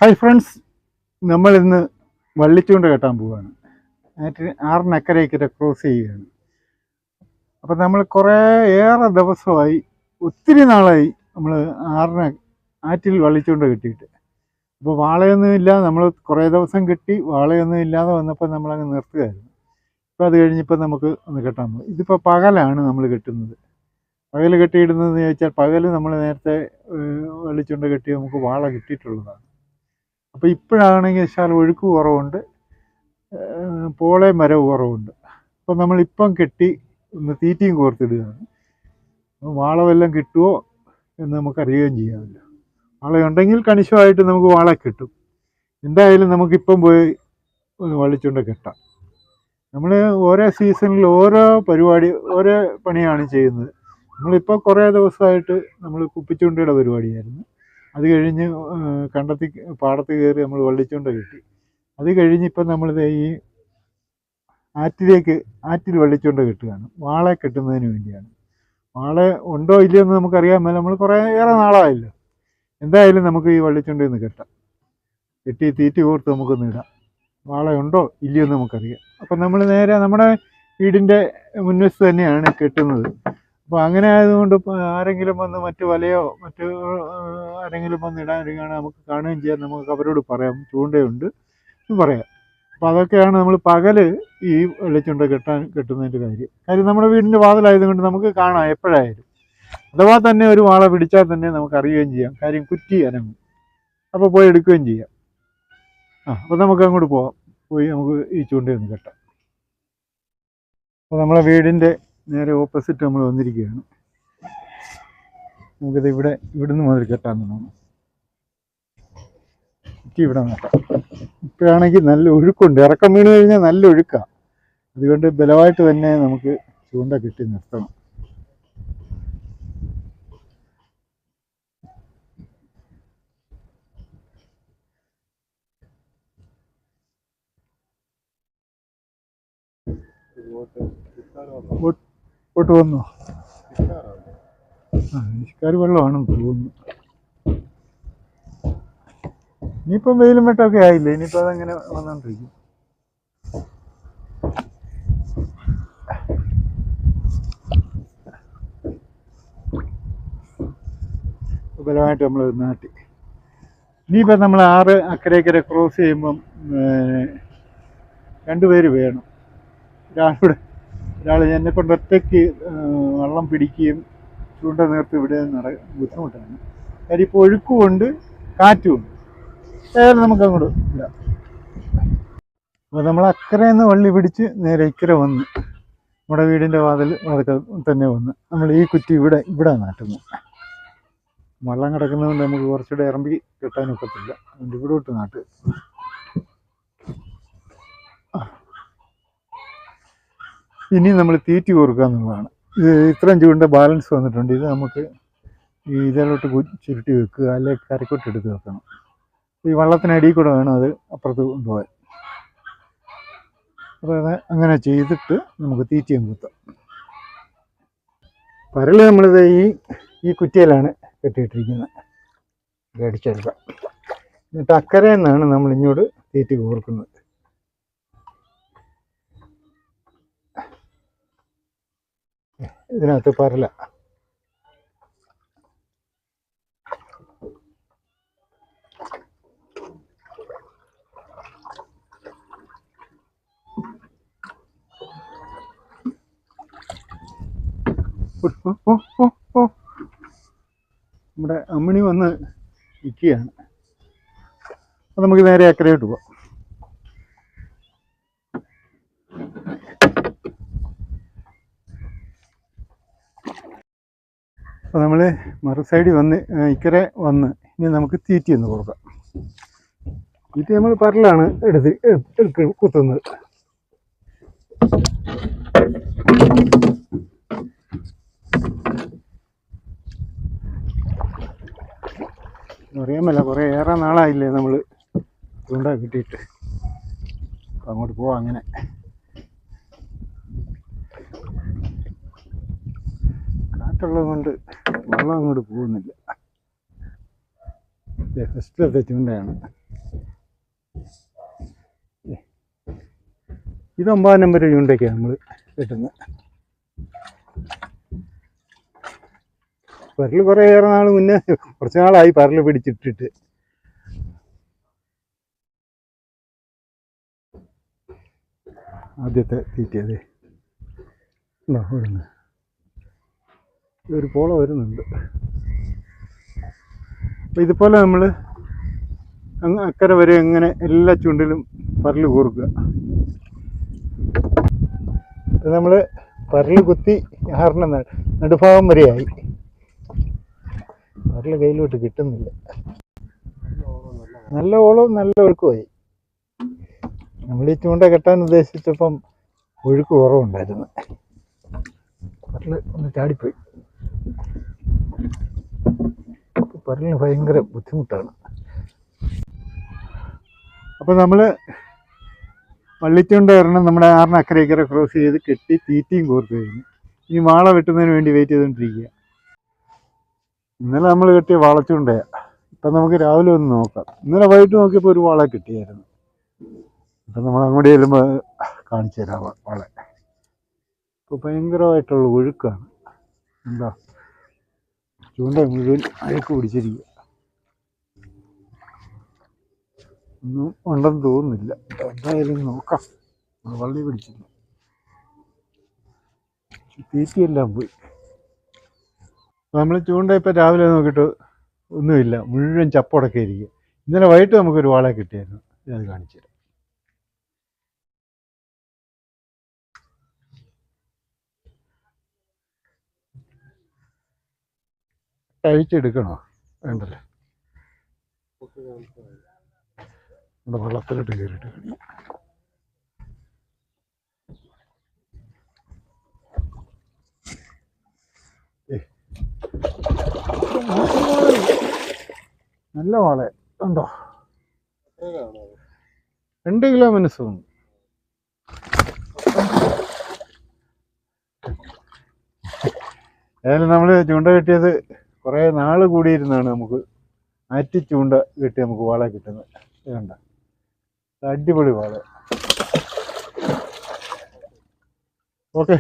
Hi friends, നമ്മൾ ഇന്ന് വള്ളിച്ചൂണ്ട കെട്ടാൻ പോവുകയാണ്. ആറിനക്കരയ്ക്കര ക്രോസ് ചെയ്യുകയാണ്. അപ്പോൾ നമ്മൾ ഏറെ ദിവസമായി, ഒത്തിരി നാളായി നമ്മൾ ആറ്റിൽ വള്ളിച്ചൂണ്ട കെട്ടിയിട്ട്. അപ്പോൾ വാളയൊന്നും ഇല്ല, നമ്മൾ കുറേ ദിവസം കെട്ടി വാളയൊന്നും ഇല്ലാതെ വന്നപ്പോൾ നമ്മളങ്ങ് നിർത്തുകയായിരുന്നു. അപ്പോൾ അത് കഴിഞ്ഞപ്പോൾ നമുക്ക് ഒന്ന് കെട്ടാൻ പോകും. ഇതിപ്പോൾ പകലാണ് നമ്മൾ കെട്ടുന്നത്. പകൽ കെട്ടിയിടുന്നതെന്ന് ചോദിച്ചാൽ പകൽ നമ്മൾ നേരത്തെ വള്ളിച്ചൂണ്ട കെട്ടി നമുക്ക് വാള കിട്ടിയിട്ടുള്ളതാണ്. അപ്പോൾ ഇപ്പോഴാണെങ്കിൽ ശാല ഒഴുക്ക് കുറവുണ്ട്, പോളയും മരവ് കുറവുണ്ട്. അപ്പോൾ നമ്മളിപ്പം കെട്ടി ഒന്ന് തീറ്റയും കോർത്തിടുകയാണ്. വാളമെല്ലാം കിട്ടുമോ എന്ന് നമുക്കറിയുകയും ചെയ്യാമല്ലോ. വാളയുണ്ടെങ്കിൽ കണിശമായിട്ട് നമുക്ക് വാള കിട്ടും. എന്തായാലും നമുക്കിപ്പം പോയി വള്ളിച്ചൂണ്ട കെട്ടാം. നമ്മൾ ഓരോ സീസണിൽ ഓരോ പണിയാണ് ചെയ്യുന്നത്. നമ്മളിപ്പോൾ കുറേ ദിവസമായിട്ട് നമ്മൾ കുപ്പിച്ചൂണ്ടയുടെ പരിപാടിയായിരുന്നു. അത് കഴിഞ്ഞ് പാടത്ത് കയറി നമ്മൾ വള്ളിച്ചൂണ്ട കെട്ടി. അത് കഴിഞ്ഞിപ്പം നമ്മൾ ഈ ആറ്റിൽ വള്ളിച്ചൂണ്ട കെട്ടുകയാണ്. വാള കെട്ടുന്നതിന് വേണ്ടിയാണ്. വാള ഉണ്ടോ ഇല്ലയോ എന്ന് നമുക്കറിയാൻ മേല, നമ്മൾ ഏറെ നാളായല്ലോ. എന്തായാലും നമുക്ക് ഈ വള്ളിച്ചൂണ്ടയിൽ നിന്ന് കെട്ടാം. കെട്ടി തീറ്റി കോർത്ത് നമുക്കൊന്ന് ഇടാം. വാള ഉണ്ടോ ഇല്ലയോ എന്ന് നമുക്കറിയാം. അപ്പം നമ്മൾ നേരെ നമ്മുടെ വീടിൻ്റെ മുൻവശത്ത് തന്നെയാണ് കെട്ടുന്നത്. അപ്പോൾ അങ്ങനെ ആയതുകൊണ്ട് ആരെങ്കിലും വന്ന് മറ്റു വലയോ ആരെങ്കിലും വന്ന് ഇടാനിരിക്കുകയാണെങ്കിൽ നമുക്ക് കാണുകയും ചെയ്യാം. നമുക്ക് അവരോട് പറയാം ചൂണ്ടയുണ്ട് എന്ന് പറയാം. അപ്പോൾ അതൊക്കെയാണ് നമ്മൾ പകൽ ഈ വള്ളിച്ചൂണ്ട കെട്ടുന്നതിൻ്റെ കാര്യം. നമ്മുടെ വീടിൻ്റെ വാതിലായതുകൊണ്ട് നമുക്ക് കാണാം എപ്പോഴായാലും. അഥവാ തന്നെ ഒരു വാള പിടിച്ചാൽ തന്നെ നമുക്ക് അറിയുകയും ചെയ്യാം. കാര്യം കുറ്റി അനങ്ങും. അപ്പോൾ പോയി എടുക്കുകയും ചെയ്യാം. അപ്പോൾ നമുക്ക് അങ്ങോട്ട് പോയി നമുക്ക് ഈ ചൂണ്ടയൊന്ന് കെട്ടാം. അപ്പോൾ നമ്മളെ വീടിൻ്റെ നേരെ ഓപ്പോസിറ്റ് നമ്മൾ വന്നിരിക്കുകയാണ്. നമുക്കിത് ഇവിടുന്ന് മുതൽ കെട്ടാൻ തോന്നുന്നു. ഇവിടെ നോക്കാം. ഇപ്പോഴാണെങ്കിൽ നല്ല ഒഴുക്കുണ്ട്. ഇറക്കം വീണ് കഴിഞ്ഞാൽ നല്ല ഒഴുക്കാണ്. അതുകൊണ്ട് ബലമായിട്ട് തന്നെ നമുക്ക് ചൂണ്ട കെട്ടി നിർത്തണം. ബോട്ട് വന്നോ? നിഷ്കാർ വെള്ളമാണെന്ന് തോന്നുന്നു. ഇനിയിപ്പം വെയിലും വെട്ടമൊക്കെ ആയില്ലേ, ഇനിയിപ്പോൾ അതങ്ങനെ വന്നുകൊണ്ടിരിക്കും. ബലമായിട്ട് നമ്മൾ നാട്ടി. ഇനിയിപ്പം നമ്മൾ അക്കരയ്ക്കര ക്രോസ് ചെയ്യുമ്പം 2 പേര് വേണം. ഒരാൾ എന്നെ കൊണ്ട് ഒറ്റയ്ക്ക് വള്ളം പിടിക്കുകയും ചൂണ്ട നേർത്ത് വിടുകയും ബുദ്ധിമുട്ടാണ്. കാര്യം ഇപ്പോൾ ഒഴുക്കുമുണ്ട്, കാറ്റുമുണ്ട്. ഏതായാലും നമുക്ക് അങ്ങോട്ട് ഇടാം. അപ്പോൾ നമ്മൾ അക്കരയിൽ നിന്ന് വള്ളി പിടിച്ച് നേരെ ഇക്കരെ വന്ന് നമ്മുടെ വീടിൻ്റെ വാതിൽ തന്നെ വന്ന് നമ്മൾ ഈ കുറ്റി ഇവിടെ നാട്ടുന്നു. വള്ളം കിടക്കുന്നതുകൊണ്ട് നമുക്ക് കുറച്ചുകൂടെ ഇറമ്പി കെട്ടാനൊക്കത്തില്ല. അതുകൊണ്ട് ഇവിടോട്ട് നാട്ടുക. ഇനി നമ്മൾ തീറ്റി കോർക്കുക എന്നുള്ളതാണ്. ഇത് ഇത്രയും ചൂണ്ട ബാലൻസ് വന്നിട്ടുണ്ട്. ഇത് നമുക്ക് ഇതിലോട്ട് ചുരുട്ടി വെക്കുക, അല്ലെങ്കിൽ കരക്കോട്ട് എടുത്ത് വെക്കണം. ഈ വള്ളത്തിനടിയിൽ കൂടെ വേണം അത് അപ്പുറത്ത് കൊണ്ടുപോകാൻ. അപ്പോൾ അത് അങ്ങനെ ചെയ്തിട്ട് നമുക്ക് തീറ്റയും കുത്താം. പരല് നമ്മളിത് ഈ കുറ്റിയിലാണ് കെട്ടിയിട്ടിരിക്കുന്നത്. അടിച്ചെടുക്കാം. എന്നിട്ട് അക്കരയിൽ നിന്നാണ് നമ്മൾ ഇങ്ങോട്ട് തീറ്റി കോർക്കുന്നത്. ഇതിനകത്ത് പരല. നമ്മുടെ അമ്മിണി വന്ന് നിൽക്കുകയാണ്. അപ്പം നമുക്ക് നേരെ അക്കരയോട്ട് പോവാം. അപ്പോൾ നമ്മൾ മറു സൈഡിൽ ഇക്കരെ വന്ന് ഇനി നമുക്ക് തീറ്റി ഒന്ന് കൊടുക്കാം. തീറ്റി നമ്മൾ പരലാണ് കുത്തുന്നത്. അറിയാൻ മേല, ഏറെ നാളായില്ലേ നമ്മൾ ചൂണ്ട കിട്ടിയിട്ട്. അപ്പം അങ്ങോട്ട് പോവാം. അങ്ങനെ കാറ്റുള്ളത് കൊണ്ട് വെള്ളം അങ്ങോട്ട് പോകുന്നില്ല. ഫസ്റ്റിലത്തെ ചൂണ്ടയാണ്. ഇത് 9 നമ്പർ ചൂണ്ടയ്ക്കാണ് നമ്മൾ കിട്ടുന്നത്. പരൽ കുറേയേറെ നാൾ മുന്നേ, കുറച്ച് നാളായി പരൽ പിടിച്ചിട്ടിട്ട്. ആദ്യത്തെ തീറ്റയത് ഇവിടുന്ന് ഒരു പോള വരുന്നുണ്ട്. അപ്പം ഇതുപോലെ നമ്മൾ അക്കരെ വരെ എങ്ങനെ എല്ലാ ചൂണ്ടിലും പരൽ കോർക്കുക. നമ്മൾ പരൽ കുത്തി ആറിന് നടുഭാഗം വരെയായി. പരൽ കയ്യിലോട്ട് കിട്ടുന്നില്ല. നല്ല ഓളവും നല്ല ഒഴുക്കുമായി. നമ്മൾ ഈ ചൂണ്ട കെട്ടാൻ ഉദ്ദേശിച്ചപ്പം ഒഴുക്ക് കുറവുണ്ടായിരുന്നു. പരൽ ഒന്ന് ചാടിപ്പോയി. പരലിന് ഭയങ്കര ബുദ്ധിമുട്ടാണ്. അപ്പോൾ നമ്മൾ വള്ളിച്ചൂണ്ട ഒരെണ്ണം നമ്മുടെ 6 അക്കരെ ക്രോസ് ചെയ്ത് കെട്ടി തീറ്റയും കോർത്ത് കഴിഞ്ഞു. ഈ വാള വെട്ടുന്നതിന് വേണ്ടി വെയിറ്റ് ചെയ്തുകൊണ്ടിരിക്കുക. ഇന്നലെ നമ്മൾ കെട്ടിയ വാളച്ചൂണ്ടയാണ്. ഇപ്പം നമുക്ക് രാവിലെ ഒന്ന് നോക്കാം. ഇന്നലെ വൈകിട്ട് നോക്കിയപ്പോൾ ഒരു വാള കിട്ടിയായിരുന്നു. അപ്പം നമ്മൾ അങ്ങോട്ട് ചെല്ലുമ്പോൾ കാണിച്ചു തരാം വാള. ഇപ്പോൾ ഭയങ്കരമായിട്ടുള്ള ഒഴുക്കാണ്. എന്താ ചൂണ്ട മുഴുവൻ അഴുക്ക് പിടിച്ചിരിക്കുക. ഒന്നും ഉണ്ടെന്ന് തോന്നുന്നില്ല. എന്തായാലും നോക്കാം. വള്ളി പിടിച്ചില്ല, തീറ്റയെല്ലാം പോയി. നമ്മൾ ചൂണ്ട ഇപ്പം രാവിലെ നോക്കിയിട്ട് ഒന്നുമില്ല, മുഴുവൻ ചപ്പടക്കെ ഇരിക്കുക. ഇന്നലെ വൈകിട്ട് നമുക്കൊരു വാള കിട്ടിയായിരുന്നു. അത് കാണിച്ചു തരാം. കഴിച്ചെടുക്കണോ? വേണ്ടല്ലേ, നമ്മുടെ വെള്ളത്തിലിട്ട് കയറിയിട്ട് കഴിയും. നല്ല വാള ഉണ്ടോ? 2 കിലോ മനസ്സുണ്ട്. ഏതായാലും നമ്മൾ ചൂണ്ട കെട്ടിയത് കുറേ നാൾ കൂടിയിരുന്നാണ് നമുക്ക് ആറ്റി ചൂണ്ട കെട്ടി നമുക്ക് വാള കിട്ടുന്നത്. വേണ്ട, അടിപൊളി വാള. ഓക്കെ.